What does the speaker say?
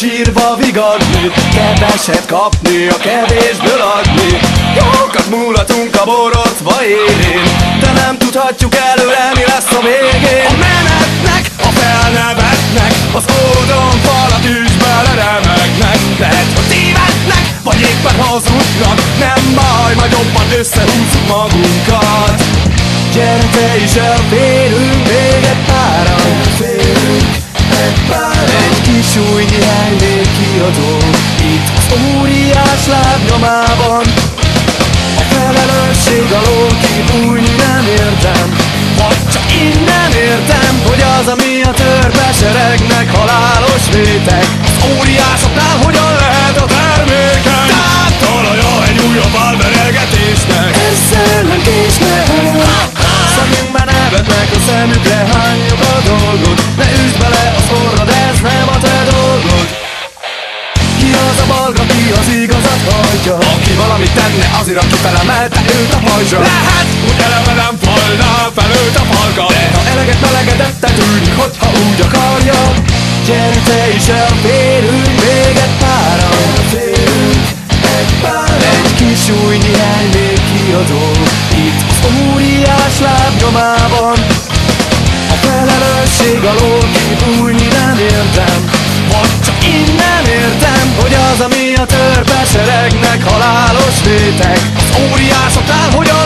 sírva vigadni, keveset kapni, a kevésből adni. Jókat múlatunk a borotva élén, de nem tudhatjuk előre, mi lesz a végén. A menetnek, a felnevetnek, az ódon fal a tűzbe leremegnek. Lehet, hogy tévednek, vagy éppen hazudnak, nem baj, majd jobban összehúzzuk magunkat. Gyere te is, elférünk még egy páran, egy kis új néhány még kiadó, itt az óriás lábnyomában. A felelősség alól kibújni nem értem, vagy csak én nem értem, hogy az, ami a törpe seregnek halálos réteg. Az óriásoknál hogyan lehet a termékeny? Tehát talaja egy újabb álverelgetésnek. Ezzel nem késnek, szemünkben nevetnek, a szemükre hányjuk a dolgot. Ne üsd bele az orrad, ez nem a te dolgod. Ki az a balga, ki az igazat hajtja? Aki valamit tenne, azért aki felemelte őt a pajzsra. Lehet, hogy eleve nem fajná fel őt a falka, de ha eleget melegedette tűnik, hogyha úgy akarja. Gyere te is, elférünk még egy páran, egy kis új néhány még kiadó, itt az óriás lábnyomában. A felelősség alól kibújni nem értem, vagy csak én nem értem, hogy az, ami a törpe seregnek halálos réteg. Az óriásoknál hogyan